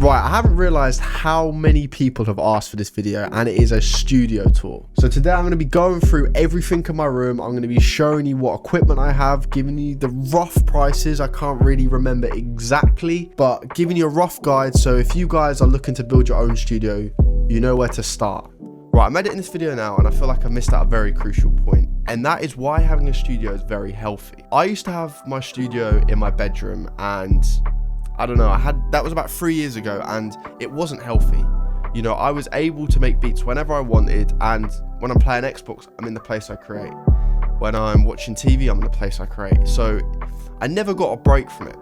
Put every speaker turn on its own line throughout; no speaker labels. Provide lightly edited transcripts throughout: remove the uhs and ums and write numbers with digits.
Right, I haven't realized how many people have asked for this video, and it is a studio tour. So today I'm going to be going through everything in my room. I'm going to be showing you what equipment I have, giving you the rough prices. I can't really remember exactly, but giving you a rough guide. So if you guys are looking to build your own studio, you know where to start. Right, I'm editing this video now and I feel like I missed out a very crucial point, and that is why having a studio is very healthy. I used to have my studio in my bedroom, and I don't know, that was about 3 years ago, and it wasn't healthy. You know, I was able to make beats whenever I wanted, and when I'm playing Xbox, I'm in the place I create. When I'm watching TV, I'm in the place I create. So I never got a break from it.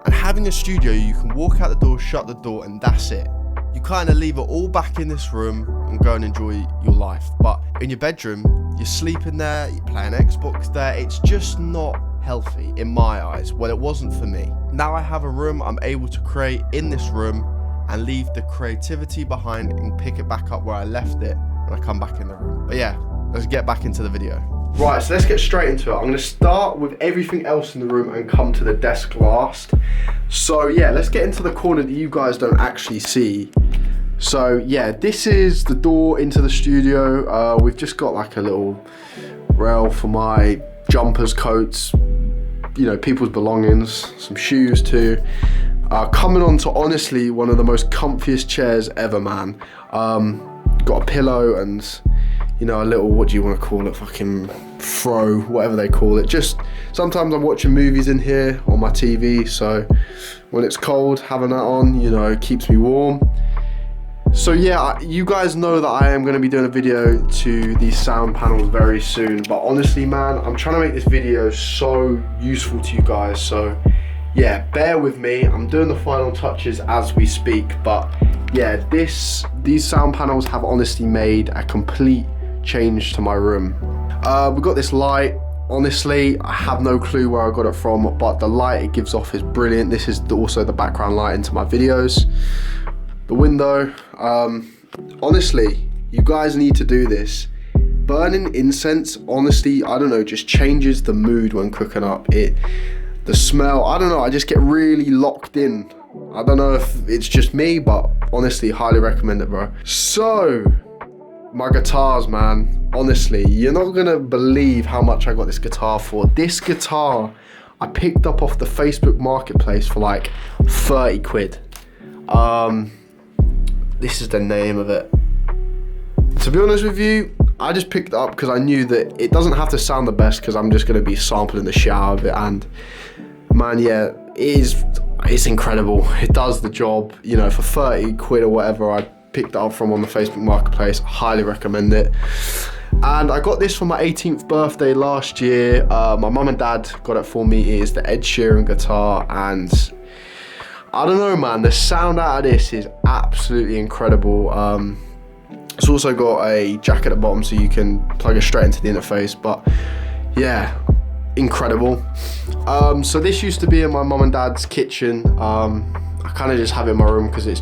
And having a studio, you can walk out the door, shut the door, and that's it. You kind of leave it all back in this room and go and enjoy your life. But in your bedroom, you're sleeping there, you're playing Xbox there. It's just not healthy in my eyes. Well, it wasn't for me. Now I have a room, I'm able to create in this room and leave the creativity behind and pick it back up where I left it when I come back in the room. But yeah, let's get back into the video. Right, so let's get straight into it. I'm going to start with everything else in the room and come to the desk last. So yeah, let's get into the corner that you guys don't actually see. So yeah, this is the door into the studio. We've just got like a little rail for my jumpers, coats, you know, people's belongings, some shoes too. Coming on to honestly one of the most comfiest chairs ever, man. Got a pillow and, you know, a little, what do you want to call it, fucking throw, whatever they call it. Just sometimes I'm watching movies in here on my TV, so when it's cold, having that on, you know, keeps me warm. So yeah, you guys know that I am going to be doing a video to these sound panels very soon, but honestly, man, I'm trying to make this video so useful to you guys. So yeah, bear with me. I'm doing the final touches as we speak, but yeah, these sound panels have honestly made a complete change to my room. We've got this light. Honestly, I have no clue where I got it from, but the light it gives off is brilliant. This is also the background light into my videos. The window, honestly, you guys need to do this. Burning incense, honestly, I don't know, just changes the mood when cooking up. The smell, I don't know, I just get really locked in. I don't know if it's just me, but honestly, highly recommend it, bro. So, my guitars, man, honestly, you're not gonna believe how much I got this guitar for. This guitar, I picked up off the Facebook Marketplace for like 30 quid. This is the name of it. To be honest with you, I just picked it up because I knew that it doesn't have to sound the best because I'm just going to be sampling the shit out of it, and man, yeah, it's incredible. It does the job, you know, for 30 quid or whatever I picked it up from on the Facebook Marketplace. Highly recommend it. And I got this for my 18th birthday last year. My mum and dad got it for me. It is the Ed Sheeran guitar, and I don't know, man, the sound out of this is absolutely incredible. It's also got a jack at the bottom so you can plug it straight into the interface, but yeah, incredible. So this used to be in my mum and dad's kitchen. I kind of just have it in my room because it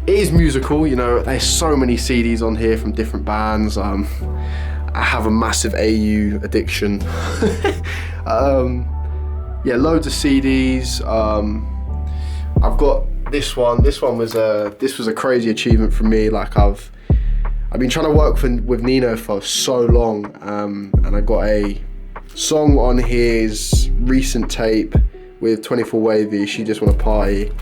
is musical, you know. There's so many CDs on here from different bands. I have a massive AU addiction. Yeah, loads of CDs. I've got this one. This was a crazy achievement for me. Like I've been trying to work with Nino for so long, and I got a song on his recent tape with 24 Wavy, She Just Wanna Party,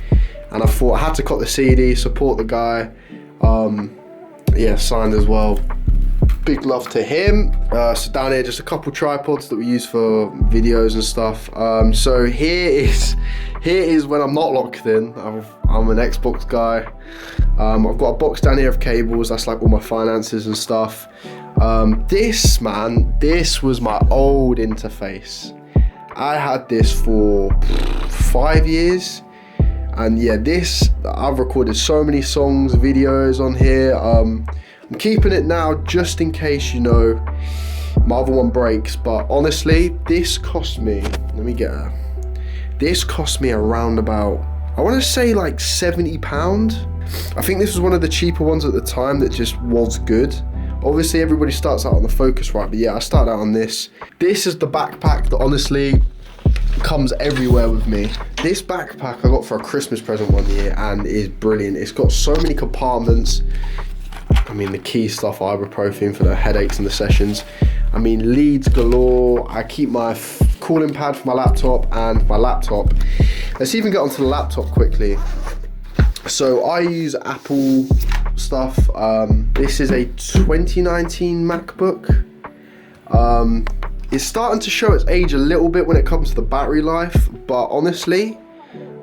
and I thought I had to cut the CD, support the guy. Yeah, signed as well. Big love to him. So down here, just a couple tripods that we use for videos and stuff. So here is when I'm not locked in. I'm an Xbox guy. I've got a box down here of cables. That's like all my finances and stuff. This was my old interface. I had this for 5 years. And yeah, I've recorded so many songs, videos on here. I'm keeping it now just in case, you know, my other one breaks. But honestly, this cost me, this cost me around about, I want to say like £70. I think this was one of the cheaper ones at the time that just was good. Obviously everybody starts out on the Focusrite, but yeah, I started out on this. This is the backpack that honestly, comes everywhere with me. This backpack I got for a Christmas present one year and is brilliant. It's got so many compartments. I mean, the key stuff, ibuprofen for the headaches and the sessions. I mean, leads galore. I keep my cooling pad for my laptop and my laptop. Let's even get onto the laptop quickly. So I use Apple stuff. This is a 2019 MacBook. It's starting to show its age a little bit when it comes to the battery life, but honestly,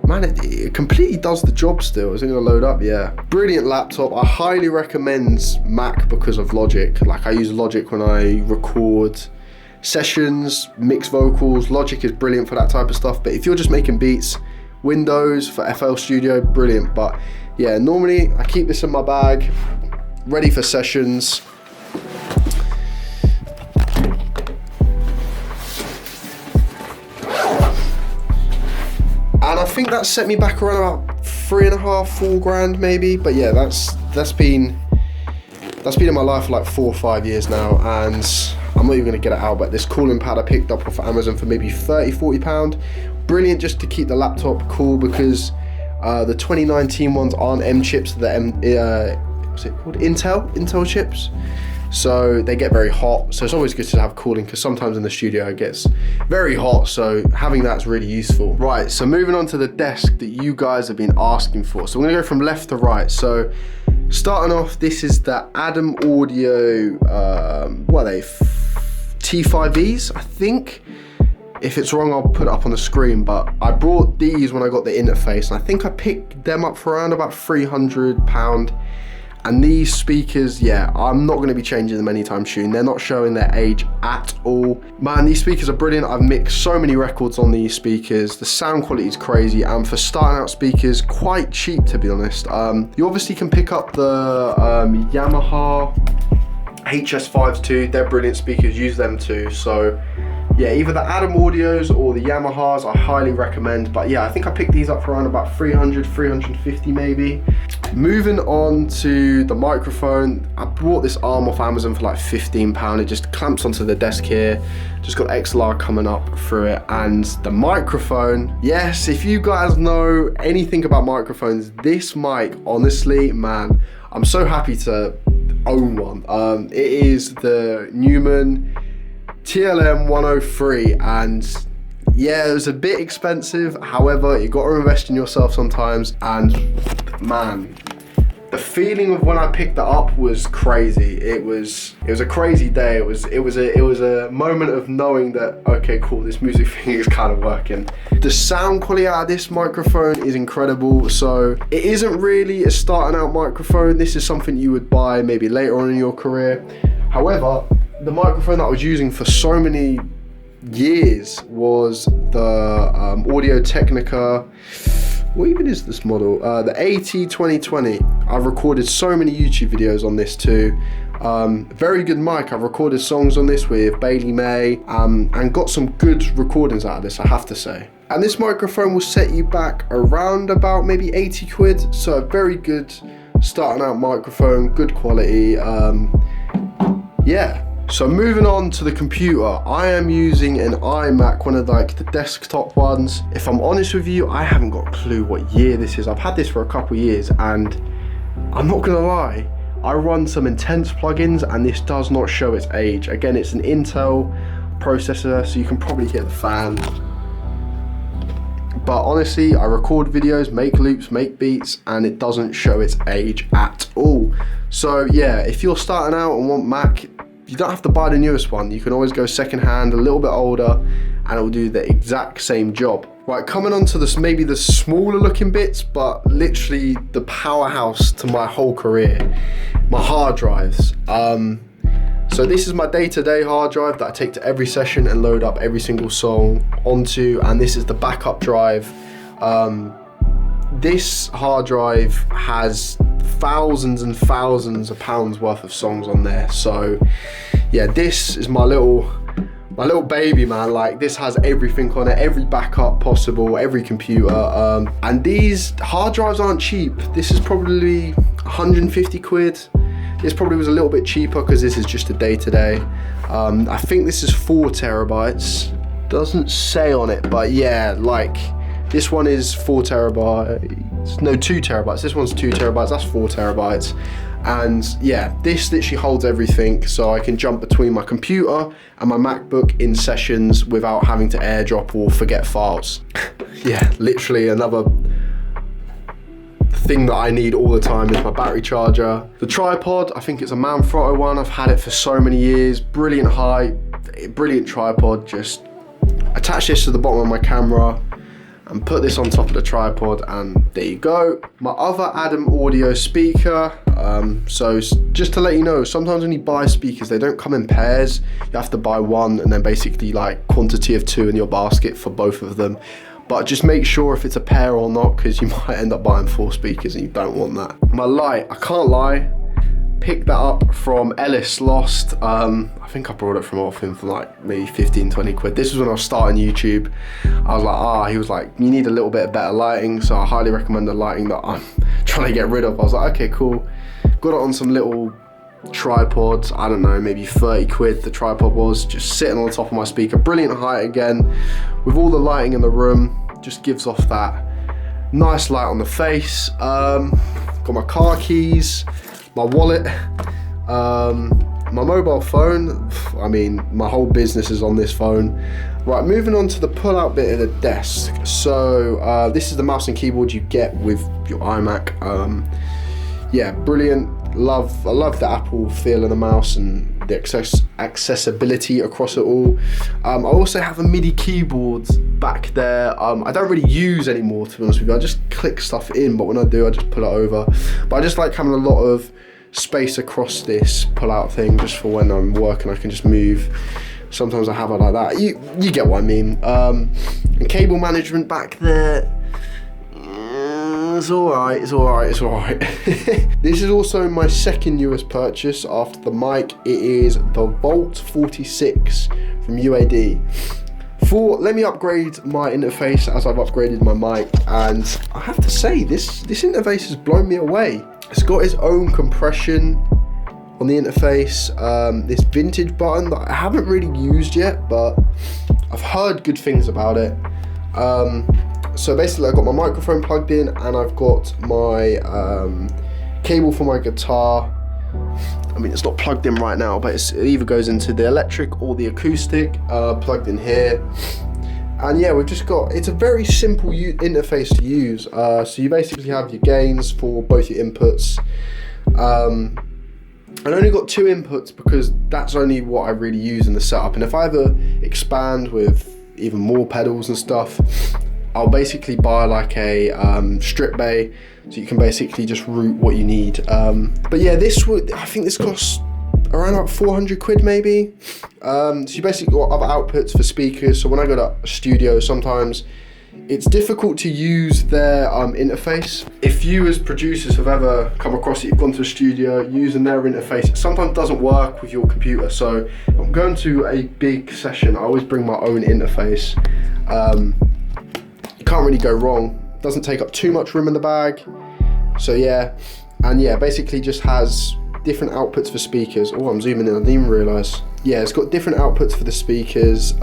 man, it completely does the job still. Is it gonna load up? Yeah. Brilliant laptop. I highly recommend Mac because of Logic. Like, I use Logic when I record sessions, mix vocals. Logic is brilliant for that type of stuff. But if you're just making beats, Windows for FL Studio, brilliant. But yeah, normally I keep this in my bag, ready for sessions. And I think that set me back around about 3.5, 4 grand maybe. But yeah, that's been in my life for like 4 or 5 years now, and I'm not even gonna get it out. But this cooling pad I picked up off Amazon for maybe 30, 40 pound. Brilliant just to keep the laptop cool, because the 2019 ones aren't M chips, they're what's it called? Intel chips. So they get very hot, so it's always good to have cooling, because sometimes in the studio it gets very hot, so having that's really useful. Right, so moving on to the desk that you guys have been asking for. So I'm gonna go from left to right. So starting off, this is the Adam Audio, what are they, T5Es, I think. If it's wrong, I'll put it up on the screen, but I brought these when I got the interface, and I think I picked them up for around about £300. And these speakers, yeah, I'm not gonna be changing them anytime soon. They're not showing their age at all. Man, these speakers are brilliant. I've mixed so many records on these speakers. The sound quality is crazy, and for starting out speakers, quite cheap to be honest. You obviously can pick up the Yamaha HS5s too. They're brilliant speakers, use them too. So yeah, either the Adam Audios or the Yamahas, I highly recommend. But yeah, I think I picked these up for around about 300, 350 maybe. Moving on to the microphone, I bought this arm off Amazon for like £15. It just clamps onto the desk here. Just got XLR coming up through it. And the microphone, yes, if you guys know anything about microphones, this mic, honestly, man, I'm so happy to own one. It is the Neumann TLM 103, and yeah, it was a bit expensive. However, you got to invest in yourself sometimes, and man, the feeling of when I picked it up was crazy. It was a crazy day. It was a moment of knowing that, okay, cool, this music thing is kind of working. The sound quality out of this microphone is incredible. So it isn't really a starting out microphone. This is something you would buy maybe later on in your career. However, the microphone that I was using for so many years was the Audio Technica, what even is this model? The AT2020. I've recorded so many YouTube videos on this too. Very good mic. I've recorded songs on this with Bailey May, and got some good recordings out of this, I have to say. And this microphone will set you back around about maybe 80 quid. So a very good starting out microphone, good quality. Yeah. So moving on to the computer, I am using an iMac, one of like the desktop ones. If I'm honest with you, I haven't got a clue what year this is. I've had this for a couple of years, and I'm not gonna lie, I run some intense plugins and this does not show its age. Again, it's an Intel processor, so you can probably hear the fan. But honestly, I record videos, make loops, make beats, and it doesn't show its age at all. So yeah, if you're starting out and want Mac, you don't have to buy the newest one. You can always go secondhand, a little bit older, and it will do the exact same job. Right, coming on to this, maybe the smaller looking bits, but literally the powerhouse to my whole career, my hard drives. So this is my day-to-day hard drive that I take to every session and load up every single song onto, and this is the backup drive. This hard drive has thousands and thousands of pounds worth of songs on there. So yeah, this is my little baby, man. Like, this has everything on it, every backup possible, every computer. And these hard drives aren't cheap. This is probably 150 quid. This probably was a little bit cheaper because this is just a day-to-day. I think this is 4 terabytes. doesn't say on it, but yeah, like this one is 4 terabytes, no 2 terabytes, this one's 2 terabytes, that's 4 terabytes. And yeah, this literally holds everything, so I can jump between my computer and my MacBook in sessions without having to airdrop or forget files. Yeah, literally another thing that I need all the time is my battery charger. The tripod, I think it's a Manfrotto one. I've had it for so many years. Brilliant height, brilliant tripod. Just attach this to the bottom of my camera and put this on top of the tripod, and there you go. My other Adam audio speaker. So just to let you know, sometimes when you buy speakers, they don't come in pairs. You have to buy one and then basically like quantity of 2 in your basket for both of them. But just make sure if it's a pair or not, because you might end up buying 4 speakers and you don't want that. My light, I can't lie, picked that up from Ellis Lost. I think I brought it from off him for like maybe 15, 20 quid. This was when I was starting YouTube. I was like, he was like, you need a little bit of better lighting. So I highly recommend the lighting that I'm trying to get rid of. I was like, okay, cool. Got it on some little tripods, I don't know, maybe 30 quid the tripod was, just sitting on the top of my speaker. Brilliant height again, with all the lighting in the room, just gives off that nice light on the face. Got my car keys, my wallet, my mobile phone. I mean, my whole business is on this phone. Right, moving on to the pull-out bit of the desk. So this is the mouse and keyboard you get with your iMac. Yeah, brilliant. I love the Apple feel of the mouse and the accessibility across it all. I also have a MIDI keyboard back there. I don't really use anymore, to be honest with you. I just click stuff in, but when I do, I just pull it over. But I just like having a lot of space across this pull-out thing, just for when I'm working, I can just move. Sometimes I have it like that. You get what I mean. And cable management back there. It's alright. This is also my second newest purchase after the mic. It is the Volt 46 from UAD. Let me upgrade my interface as I've upgraded my mic, and I have to say, this interface has blown me away. It's got its own compression on the interface, this vintage button that I haven't really used yet, but I've heard good things about it. So basically I've got my microphone plugged in, and I've got my cable for my guitar. I mean, it's not plugged in right now, but it either goes into the electric or the acoustic, plugged in here. And yeah, we've just got, it's a very simple interface to use. So you basically have your gains for both your inputs. I only got 2 inputs because that's only what I really use in the setup. And if I ever expand with even more pedals and stuff, I'll basically buy like a strip bay, so you can basically just route what you need. But yeah, I think this costs around about 400 quid maybe. So you basically got other outputs for speakers. So when I go to a studio, sometimes it's difficult to use their interface. If you as producers have ever come across it, you've gone to a studio using their interface, it sometimes doesn't work with your computer. So if I'm going to a big session, I always bring my own interface. Can't really go wrong. Doesn't take up too much room in the bag. So yeah, and yeah, basically just has different outputs for speakers. Oh, I'm zooming in, I didn't even realise. Yeah, it's got different outputs for the speakers.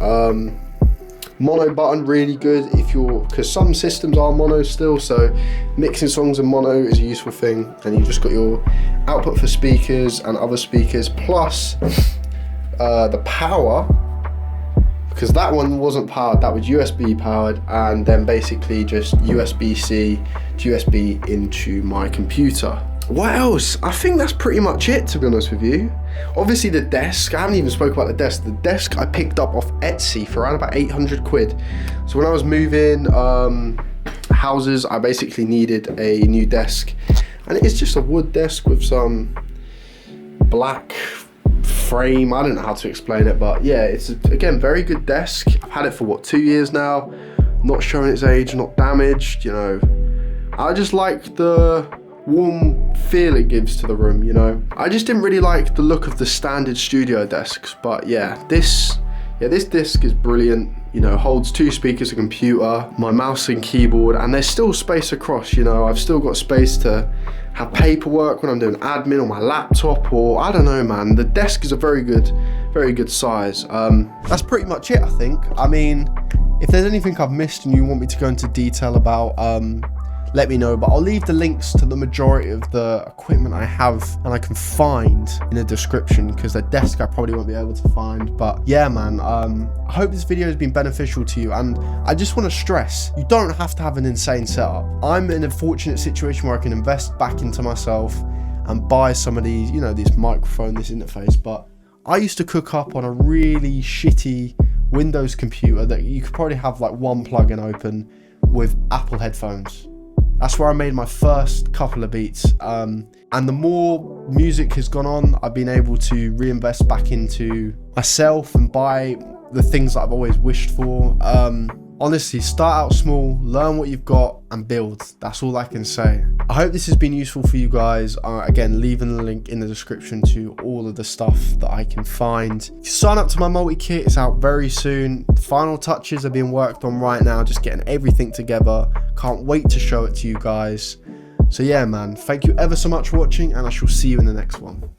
Mono button, really good because some systems are mono still, so mixing songs in mono is a useful thing. And you've just got your output for speakers and other speakers, plus the power, because that one wasn't powered, that was USB powered, and then basically just USB-C to USB into my computer. What else? I think that's pretty much it, to be honest with you. Obviously the desk, I haven't even spoke about the desk. The desk I picked up off Etsy for around about 800 quid. So when I was moving houses, I basically needed a new desk. And it is just a wood desk with some black frame. I don't know how to explain it, but yeah, it's again very good desk. I've had it for what, 2 years now, not showing its age, not damaged, you know. I just like the warm feel it gives to the room, you know. I just didn't really like the look of the standard studio desks, but yeah, this disc is brilliant. You know, holds 2 speakers, a computer, my mouse and keyboard, and there's still space across, you know. I've still got space to have paperwork when I'm doing admin on my laptop, or I don't know, man. The desk is a very good very good size. That's pretty much it, I think. I mean, if there's anything I've missed and you want me to go into detail about, let me know, but I'll leave the links to the majority of the equipment I have and I can find in the description, because the desk I probably won't be able to find. But yeah, man, I hope this video has been beneficial to you, and I just want to stress, you don't have to have an insane setup. I'm in a fortunate situation where I can invest back into myself and buy some of these, you know, this microphone, this interface, but I used to cook up on a really shitty Windows computer that you could probably have like one plug-in open with Apple headphones. That's where I made my first couple of beats. And the more music has gone on, I've been able to reinvest back into myself and buy the things that I've always wished for. Honestly, start out small, learn what you've got, and build. That's all I can say. I hope this has been useful for you guys. Again, leaving the link in the description to all of the stuff that I can find. If you sign up to my multi-kit, it's out very soon. The final touches are being worked on right now, just getting everything together. Can't wait to show it to you guys. So yeah, man, thank you ever so much for watching, and I shall see you in the next one.